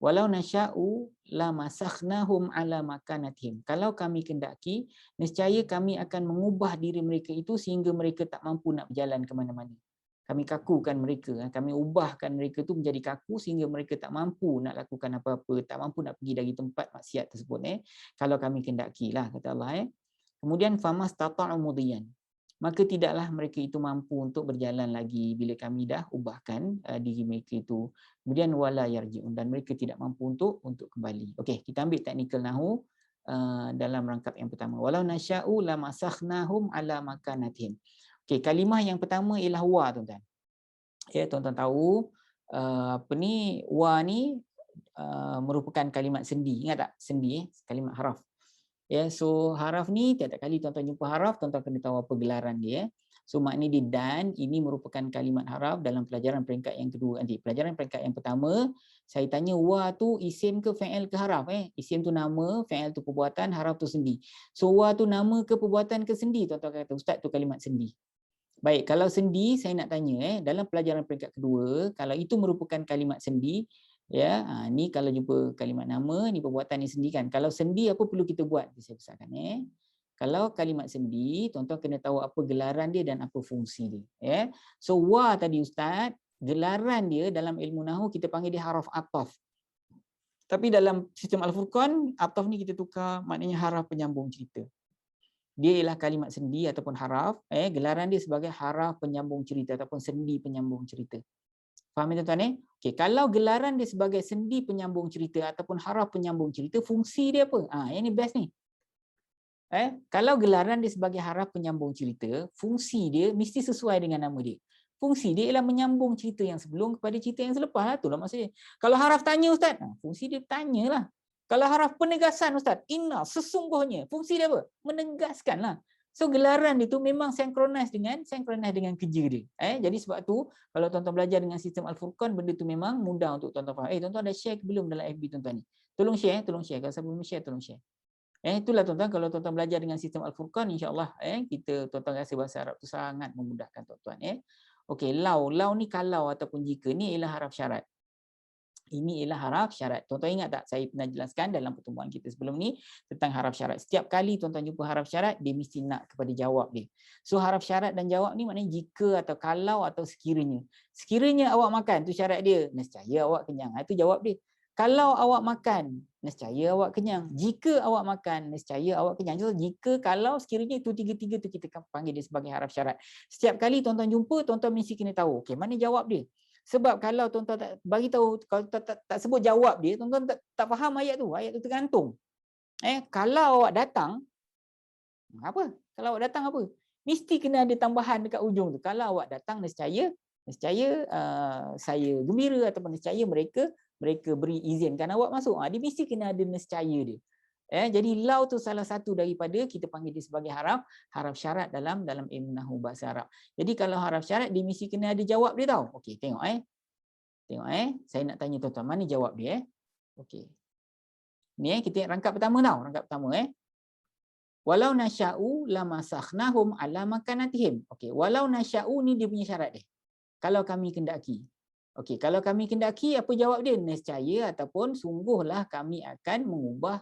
Walau nasya'u la masakhnahum ala makanatihim. Kalau kami kendaki, nescaya kami akan mengubah diri mereka itu sehingga mereka tak mampu nak berjalan ke mana-mana. Kami kakukan mereka, kami ubahkan mereka itu menjadi kaku sehingga mereka tak mampu nak lakukan apa-apa, tak mampu nak pergi dari tempat maksiat tersebut. Kalau kami kendakilah, kata Allah. Kemudian famastata'u mudiyan. Maka tidaklah mereka itu mampu untuk berjalan lagi bila kami dah ubahkan diri mereka itu. Kemudian wala yarji'un, dan mereka tidak mampu untuk kembali. Okey, kita ambil technical nahwu dalam rangkap yang pertama. Walau nasya'u lamasakhnahum ala makanatihim. Okey, kalimah yang pertama ialah wa tuan-tuan. Tuan-tuan tahu wa ni merupakan kalimat sendi. Ingat tak? Sendi kalimat haraf. So haraf ni tiap-tiap kali tuan-tuan jumpa haraf, tuan-tuan kena tahu apa gelaran dia. So maknanya dia dan, ini merupakan kalimat haraf dalam pelajaran peringkat yang kedua nanti. Pelajaran peringkat yang pertama, saya tanya wa tu isim ke fa'il ke haraf? Isim tu nama, fa'il tu perbuatan, haraf tu sendi. So wa tu nama ke perbuatan ke sendi? Tuan-tuan kata, Ustaz tu kalimat sendi. Baik, kalau sendi saya nak tanya dalam pelajaran peringkat kedua, kalau itu merupakan kalimat sendi, ni kalau jumpa kalimat nama, ni perbuatan ni sendi kan. Kalau sendi apa perlu kita buat? Saya besarkan Kalau kalimat sendi, tuan-tuan kena tahu apa gelaran dia dan apa fungsi dia. So wa tadi Ustaz, gelaran dia dalam ilmu nahwu kita panggil dia haraf ataf. Tapi dalam sistem Al-Furqan, ataf ni kita tukar maknanya haraf penyambung cerita. Dia ialah kalimat sendi ataupun haraf, gelaran dia sebagai haraf penyambung cerita ataupun sendi penyambung cerita. Faham tuan-tuan Okey, kalau gelaran dia sebagai sendi penyambung cerita ataupun haraf penyambung cerita, fungsi dia apa? Yang ni best ni. Kalau gelaran dia sebagai haraf penyambung cerita, fungsi dia mesti sesuai dengan nama dia. Fungsi dia ialah menyambung cerita yang sebelum kepada cerita yang selepas lah. Itulah maksudnya. Kalau haraf tanya Ustaz, fungsi dia tanyalah. Kalau haraf penegasan Ustaz, inna, sesungguhnya. Fungsi dia apa? Menegaskanlah. So gelaran itu memang synchronize dengan kerja dia. Jadi sebab tu kalau tuan-tuan belajar dengan sistem Al-Furqan, benda tu memang mudah untuk tuan-tuan faham. Tuan-tuan dah share ke belum dalam FB tuan-tuan ni? Tolong share. Kalau saya belum share, tolong share. Itulah tuan-tuan, kalau tuan-tuan belajar dengan sistem Al-Furqan, insya-Allah kita tuan-tuan rasa bahasa Arab tu sangat memudahkan tuan-tuan. Okey, lau ni kalau ataupun jika ni ialah haraf syarat. Ini ialah haraf syarat. Tuan-tuan ingat tak saya pernah jelaskan dalam pertemuan kita sebelum ni tentang haraf syarat. Setiap kali tuan-tuan jumpa haraf syarat, dia mesti nak kepada jawab dia. So haraf syarat dan jawab ni maknanya jika atau kalau atau sekiranya. Sekiranya awak makan, tu syarat dia. Nescaya awak kenyang. Itu jawab dia. Kalau awak makan, nescaya awak kenyang. Jika awak makan, nescaya awak kenyang. So, jika, kalau, sekiranya itu tiga-tiga tu kita panggil dia sebagai haraf syarat. Setiap kali tuan-tuan jumpa, tuan-tuan mesti kena tahu. Okey, mana jawab dia? Sebab kalau tuan-tuan tak bagi tahu, kalau tak sebut jawab dia, tuan-tuan tak faham ayat tu tergantung. Kalau awak datang, apa? Kalau awak datang apa? Mesti kena ada tambahan dekat ujung tu. Kalau awak datang, nescaya saya gembira ataupun nescaya mereka beri izinkan awak masuk. Dia mesti kena ada nescaya dia. Jadi lau tu salah satu daripada kita panggil dia sebagai haraf syarat dalam ilmu nahwu bahasa Arab. Jadi kalau haraf syarat dia mesti kena ada jawab dia tau. Okey, tengok saya nak tanya tuan-tuan, mana jawab dia Okey. Ni kita rangkap pertama tau, Walau nasya'u lamasakhnahum ala makanatihim. Okey, walau nasya'u ni dia punya syarat dia. Kalau kami kendaki. Okey, kalau kami kendaki apa jawab dia? Nescaya ataupun sungguhlah kami akan mengubah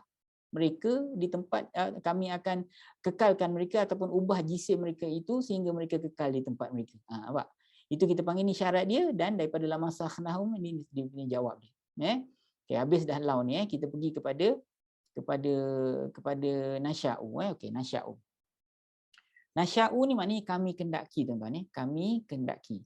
mereka di tempat, kami akan kekalkan mereka ataupun ubah jisim mereka itu sehingga mereka kekal di tempat mereka. Nampak? Itu kita panggil ni syarat dia, dan daripada lamasakhnahum ini dia punya jawab dia. Okey, habis dah lau ni kita pergi kepada nasya'u. Okey, nasya'u. Nasya'u ni maknanya kami kendaki tuan-tuan. Kami kendaki.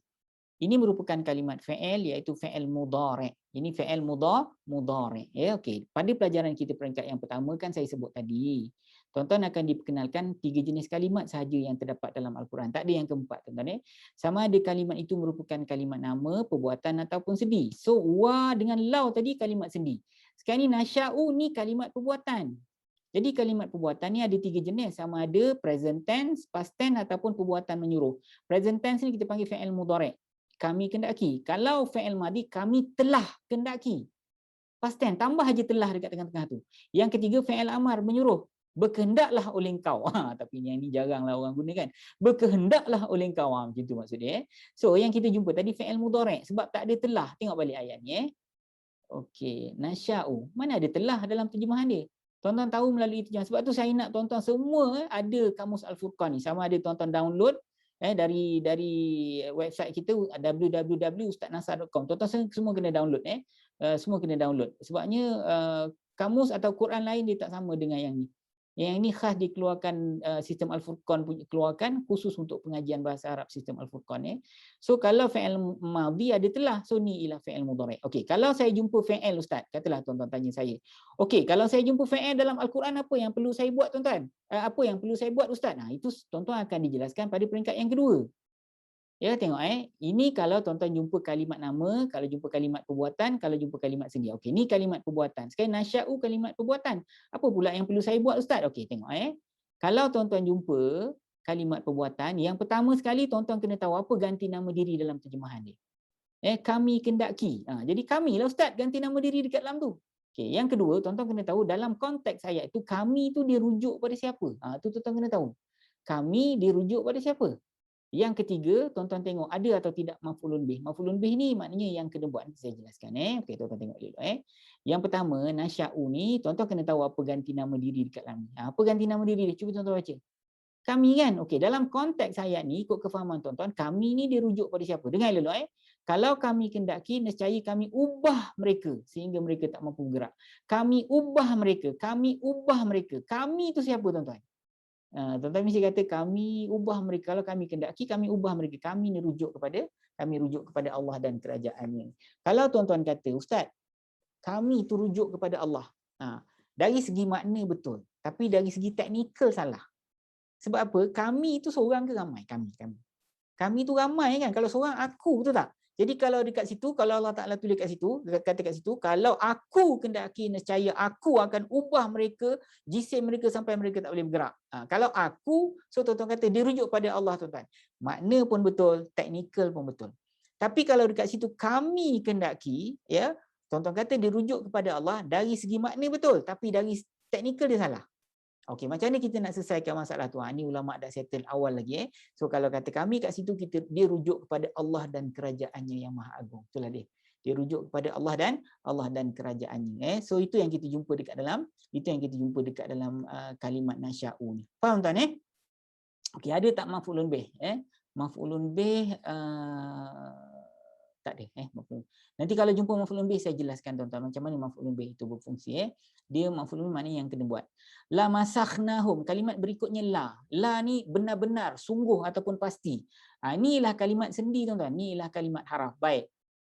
Ini merupakan kalimat fa'il, iaitu fa'il mudhari'. Ini fa'il mudhari'. Okey. Pada pelajaran kita peringkat yang pertama kan saya sebut tadi. Tuan-tuan akan diperkenalkan 3 jenis kalimat sahaja yang terdapat dalam Al-Quran. Tak ada yang keempat tuan-tuan. Sama ada kalimat itu merupakan kalimat nama, perbuatan ataupun sendi. So wa dengan lau tadi kalimat sendi. Sekarang ni nasya'u ni kalimat perbuatan. Jadi kalimat perbuatan ni ada 3 jenis, sama ada present tense, past tense ataupun perbuatan menyuruh. Present tense ni kita panggil fa'il mudhari'. Kami kendaki. Kalau fa'il madhi, kami telah kendaki. Past tense, tambah aja telah dekat tengah-tengah tu. Yang ketiga fa'il amar, menyuruh. Berkehendaklah oleh engkau. Tapi yang ni jaranglah orang guna kan. Berkehendaklah oleh engkau. Macam tu maksudnya. So yang kita jumpa tadi fa'il mudhari'. Sebab tak ada telah. Tengok balik ayat ni. Okey, nasya'u. Mana ada telah dalam terjemahan dia? Tuan-tuan tahu melalui terjemahan. Sebab tu saya nak tuan-tuan semua ada kamus Al-Furqan ni. Sama ada tuan-tuan download dari website kita www.ustaznasar.com. Tuan-tuan semua kena download semua kena download. Sebabnya kamus atau Quran lain dia tak sama dengan yang ni. Yang ini khas dikeluarkan sistem Al-Furqan keluarkan khusus untuk pengajian bahasa Arab sistem Al-Furqan. So kalau fa'il madhi ada telah, so ni ialah fa'il mudhari'. Okey, kalau saya jumpa fa'il ustaz, katalah tuan-tuan tanya saya. Okey, kalau saya jumpa fa'il dalam Al-Quran, apa yang perlu saya buat tuan-tuan? Apa yang perlu saya buat ustaz? Itu tuan-tuan akan dijelaskan pada peringkat yang kedua. Tengok ini kalau tuan-tuan jumpa kalimat nama, kalau jumpa kalimat perbuatan, kalau jumpa kalimat sendi. Okey, ni kalimat perbuatan. Sekarang nasya'u kalimat perbuatan. Apa pula yang perlu saya buat ustaz? Okey, tengok kalau tuan-tuan jumpa kalimat perbuatan, yang pertama sekali tuan-tuan kena tahu apa ganti nama diri dalam terjemahan dia. Kami kendaki. Jadi kami lah ustaz ganti nama diri dekat dalam tu. Okey, yang kedua tuan-tuan kena tahu dalam konteks ayat itu kami tu dirujuk pada siapa? Tu tuan-tuan kena tahu. Kami dirujuk pada siapa? Yang ketiga, tuan-tuan tengok ada atau tidak maf'ulun bih. Maf'ulun bih ni maknanya yang kena buat. Saya jelaskan. Okey, tuan-tuan tengok dulu. Yang pertama, nasya'u ni, tuan-tuan kena tahu apa ganti nama diri dekat dalam ni. Apa ganti nama diri dia? Cuba tuan-tuan baca. Kami kan? Okey, dalam konteks ayat ni, ikut kefahaman tuan-tuan, kami ni dirujuk pada siapa? Dengar dulu. Kalau kami kendaki, nescaya kami ubah mereka sehingga mereka tak mampu bergerak. Kami ubah mereka. Kami ubah mereka. Kami tu siapa tuan-tuan? Tuan-tuan mesti kata kami ubah mereka. Kalau kami kendaki, kami ubah mereka. Kami rujuk kepada Allah dan kerajaan-Nya. Kalau tuan-tuan kata, ustaz, kami tu rujuk kepada Allah. Dari segi makna betul, tapi dari segi teknikal salah. Sebab apa? Kami itu seorang ke ramai? Kami tu ramai kan? Kalau seorang aku, betul tak? Jadi kalau dekat situ, kalau Allah Ta'ala tulis kat situ, kata kat situ, kalau aku kendaki nescaya aku akan ubah mereka, jisim mereka sampai mereka tak boleh bergerak. Kalau aku, so tuan-tuan kata dia rujuk pada Allah tuan-tuan. Makna pun betul, teknikal pun betul. Tapi kalau dekat situ kami kendaki, ya, tuan-tuan kata dia rujuk kepada Allah dari segi makna betul, tapi dari teknikal dia salah. Okey, macam mana kita nak selesaikan masalah tu? Ini ulama dah settle awal lagi. So kalau kata kami kat situ, dia rujuk kepada Allah dan kerajaannya yang maha agung. Itulah dia. Dia rujuk kepada Allah dan kerajaannya. So itu yang kita jumpa dekat dalam kalimat nasya'u ni. Faham tuan Okey, ada tak maf'ulun bih? Maf'ulun bih tak ada nanti kalau jumpa maf'ulun bih saya jelaskan tuan-tuan macam mana maf'ulun bih itu berfungsi. Dia maf'ulun maknanya yang kena buat. La masakhnahum, kalimat berikutnya la ni benar-benar, sungguh ataupun pasti. Inilah kalimat sendi tuan-tuan, inilah kalimat haraf. Baik,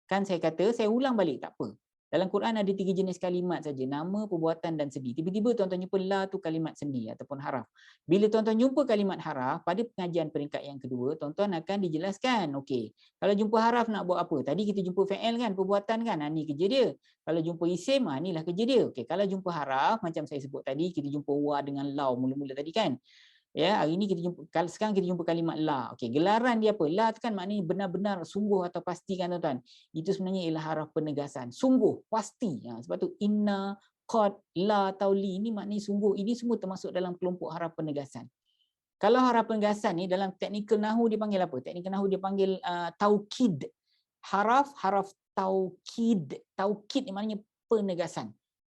kan saya kata saya ulang balik, tak apa. Dalam Quran ada 3 jenis kalimat saja, nama, perbuatan dan sendi. Tiba-tiba tuan-tuan jumpa la tu kalimat sendi ataupun haraf. Bila tuan-tuan jumpa kalimat haraf pada pengajian peringkat yang kedua, tuan-tuan akan dijelaskan. Okey, kalau jumpa haraf nak buat apa? Tadi kita jumpa fi'il kan, perbuatan kan. Ni kerja dia. Kalau jumpa isim, inilah kerja dia. Okey, kalau jumpa haraf macam saya sebut tadi, kita jumpa wa dengan lau mula-mula tadi kan. Ya, hari ini sekarang kita jumpa kalimat la. Okey, gelaran dia apa? La tu kan maknanya benar-benar, sungguh atau pasti kan tuan-tuan. Itu sebenarnya ialah haraf penegasan. Sungguh, pasti. Sebab tu inna, qad, la, tauli ini maknanya sungguh. Ini semua termasuk dalam kelompok haraf penegasan. Kalau haraf penegasan ni dalam teknikal nahu dipanggil apa? Teknikal nahu dipanggil taukid. Haraf taukid. Taukid ni maknanya penegasan.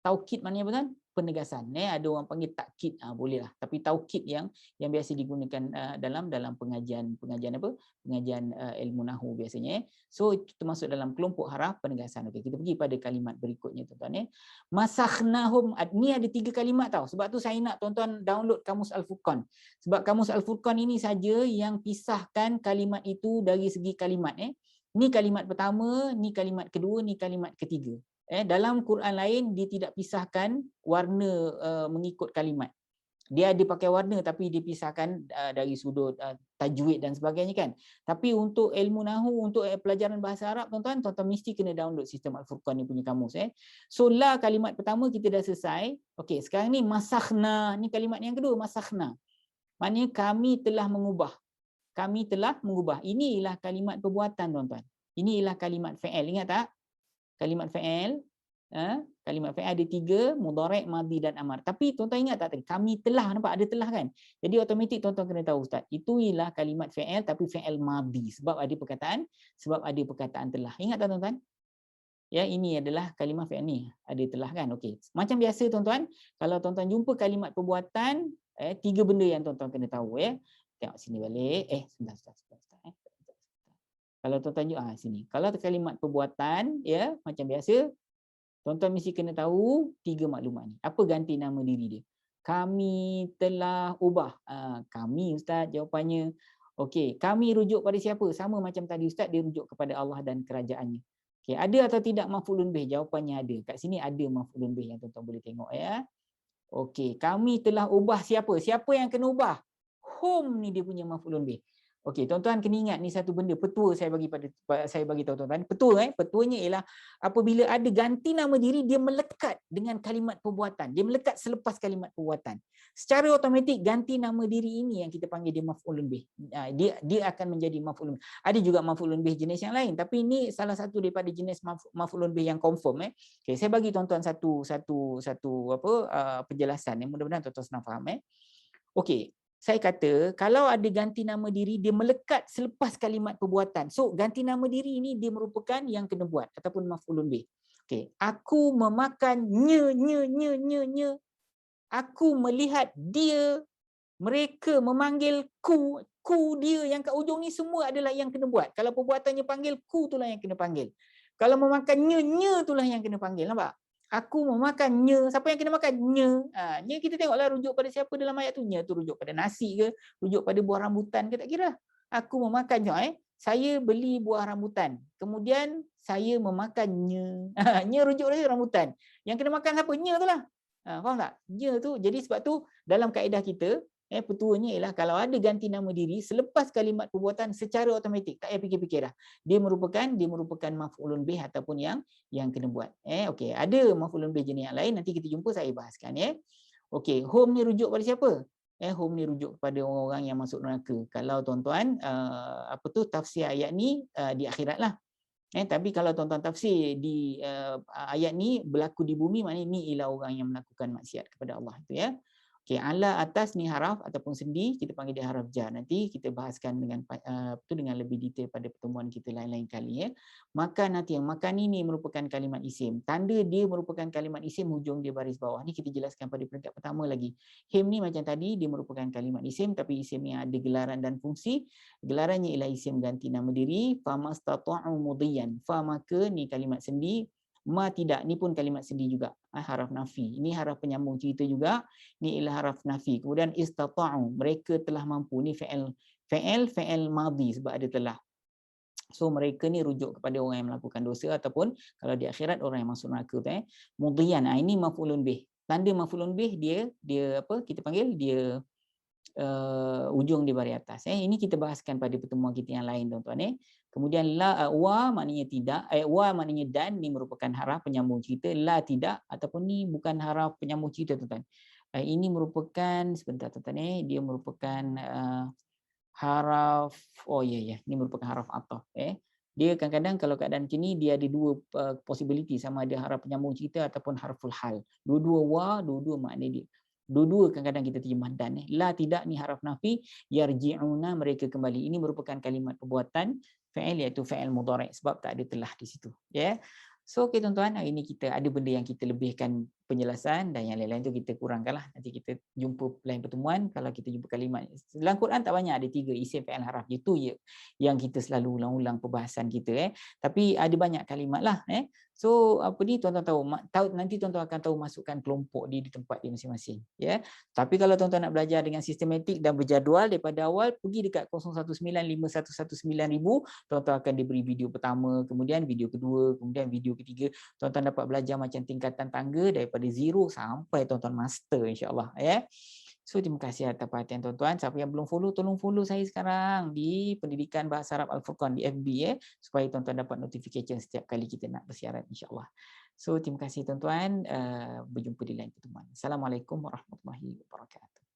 Taukid maknanya apa kan? Penegasan. Ada orang panggil takkid, boleh lah. Tapi taukid yang biasa digunakan dalam pengajian apa? Pengajian ilmu nahu biasanya. So itu termasuk dalam kelompok haraf penegasan. Okey, kita pergi pada kalimat berikutnya tuan-tuan. Masakhnahum, ni ada 3 kalimat tau. Sebab tu saya nak tuan-tuan download Kamus Al-Furqan. Sebab Kamus Al-Furqan ini saja yang pisahkan kalimat itu dari segi kalimat. Ni kalimat pertama, ni kalimat kedua, ni kalimat ketiga. Dalam Quran lain dia tidak pisahkan warna mengikut kalimat. Dia ada pakai warna tapi dia pisahkan dari sudut tajwid dan sebagainya kan. Tapi untuk ilmu nahu, untuk pelajaran bahasa Arab tuan-tuan mesti kena download sistem Al-Furqan ni punya kamus. So la kalimat pertama kita dah selesai. Okey, sekarang ni masakhna, ni kalimat yang kedua, masakhna. Maknanya kami telah mengubah. Kami telah mengubah. Ini ialah kalimat perbuatan tuan-tuan. Ini ialah kalimat fi'il. Ingat tak? Kalimat fi'il, kalimat fi'il ada 3, mudhari', madhi dan amar. Tapi tuan-tuan ingat tak tadi? Kami telah, nampak ada telah kan? Jadi automatik tuan-tuan kena tahu ustaz. Itu ialah kalimat fi'il tapi fi'il madhi sebab ada perkataan telah. Ingat tak tuan-tuan? Ya, ini adalah kalimat fi'il ni. Ada telah kan? Okey. Macam biasa tuan-tuan, kalau tuan-tuan jumpa kalimat perbuatan, 3 benda yang tuan-tuan kena tahu ya. Tengok sini balik. Sebentar. Kalau tuan-tuan sini. Kalau kalimat perbuatan ya macam biasa, tuan-tuan mesti kena tahu 3 maklumat ni. Apa ganti nama diri dia? Kami telah ubah. Kami ustaz jawapannya. Okey, kami rujuk pada siapa? Sama macam tadi ustaz, dia rujuk kepada Allah dan kerajaannya. Okey, ada atau tidak maf'ulun bih? Jawapannya ada. Kat sini ada maf'ulun bih yang tuan-tuan boleh tengok ya. Okey, kami telah ubah siapa? Siapa yang kena ubah? Hum ni dia punya maf'ulun bih. Okey, tuan-tuan kena ingat ni satu benda petua saya bagi tahu tuan-tuan. Petuanya ialah apabila ada ganti nama diri dia melekat dengan kalimat perbuatan. Dia melekat selepas kalimat perbuatan. Secara automatik ganti nama diri ini yang kita panggil dia maf'ulun bih. Dia akan menjadi maf'ulun. Ada juga maf'ulun bih jenis yang lain, tapi ini salah satu daripada jenis maf'ulun bih yang confirm Okey, saya bagi tuan-tuan satu penjelasan yang mudah-mudahan tuan-tuan senang faham Okey. Saya kata, kalau ada ganti nama diri, dia melekat selepas kalimat perbuatan. So, ganti nama diri ini dia merupakan yang kena buat ataupun maf'ulun bih. Okey, aku memakan nya. Aku melihat dia, mereka memanggil ku dia yang kat ujung ni semua adalah yang kena buat. Kalau perbuatannya panggil, ku itulah yang kena panggil. Kalau memakan nya itulah yang kena panggil. Nampak? Aku memakannya. Siapa yang kena makannya? Nya kita tengoklah rujuk pada siapa dalam ayat tu. Nya tu rujuk pada nasi ke? Rujuk pada buah rambutan ke? Tak kira. Aku memakannya. Saya beli buah rambutan. Kemudian saya memakannya. Nya rujuk pada rambutan. Yang kena makan siapa? Nya tu lah. Faham tak? Nya tu. Jadi sebab tu dalam kaedah kita, Petuanya ialah kalau ada ganti nama diri selepas kalimat perbuatan secara automatik, tak payah fikir-fikir dah. Dia merupakan maf'ulun bih ataupun yang kena buat. Okey, ada maf'ulun bih jenis yang lain, nanti kita jumpa saya bahaskan ya. Okey, home ni rujuk pada siapa? Home ni rujuk kepada orang-orang yang masuk neraka. Kalau tuan-tuan tafsir ayat ni di akhirat lah. Tapi kalau tuan-tuan tafsir di ayat ni berlaku di bumi, maknanya ni ialah orang yang melakukan maksiat kepada Allah itu ya. Okey, ala atas ni haraf ataupun sendi, kita panggil dia haraf jar. Nanti kita bahaskan dengan lebih detail pada pertemuan kita lain-lain kali ya. Makan nanti yang makan ini merupakan kalimat isim. Tanda dia merupakan kalimat isim, hujung dia baris bawah. Ni kita jelaskan pada peringkat pertama lagi. Him ni macam tadi dia merupakan kalimat isim, tapi isim yang ada gelaran dan fungsi. Gelarannya ialah isim ganti nama diri. Famastata'u mudiyan. Fa maka ni kalimat sendi. Ma tidak, ni pun kalimat sendi juga. Haraf nafi. Ini haraf penyambung cerita juga. Ni ialah haraf nafi. Kemudian istata'u, mereka telah mampu. Ni fi'il madhi sebab ada telah. So mereka ni rujuk kepada orang yang melakukan dosa ataupun kalau di akhirat orang yang masuk neraka tu mudiyan. Ini maf'ulun bih. Tanda maf'ulun bih dia apa? Kita panggil dia ujung di baris atas. Ini kita bahaskan pada pertemuan kita yang lain tuan-tuan. Kemudian la wa maknanya tidak, wa maknanya dan, ni merupakan haraf penyambung cerita. La tidak ataupun ni bukan haraf penyambung cerita tuan-tuan. Ini merupakan sebentar tuan-tuan dia merupakan haraf ni merupakan haraf athaf. Dia kadang-kadang kalau keadaan macam ni dia ada dua possibility, sama ada haraf penyambung cerita ataupun harful hal. Dua-dua wa, dua-dua makna dia. Dua-dua kadang-kadang kita terjemah dan. La tidak ni haraf nafi, yarji'una mereka kembali. Ini merupakan kalimat perbuatan fa'il iaitu fa'il mudhari' sebab tak ada telah di situ. So okay, tuan-tuan, hari ini kita ada benda yang kita lebihkan penjelasan dan yang lain-lain tu kita kurangkanlah. Nanti kita jumpa lain pertemuan. Kalau kita jumpa kalimat dalam Quran tak banyak, ada 3 isim fa'il haraf. Itu je yang kita selalu ulang-ulang perbahasan kita Tapi ada banyak kalimat lah So tuan-tuan tahu nanti tuan-tuan akan tahu masukkan kelompok di tempat dia masing-masing Tapi kalau tuan-tuan nak belajar dengan sistematik dan berjadual daripada awal, pergi dekat 0195111000, tuan-tuan akan diberi video pertama, kemudian video kedua, kemudian video ketiga. Tuan-tuan dapat belajar macam tingkatan tangga daripada zero sampai tuan-tuan master insya-Allah So terima kasih atas perhatian tuan-tuan. Siapa yang belum follow, tolong follow saya sekarang di Pendidikan Bahasa Arab Al-Furqan di FB supaya tuan-tuan dapat notification setiap kali kita nak bersiaran insya-Allah. So terima kasih tuan-tuan. Berjumpa di lain pertemuan. Assalamualaikum warahmatullahi wabarakatuh.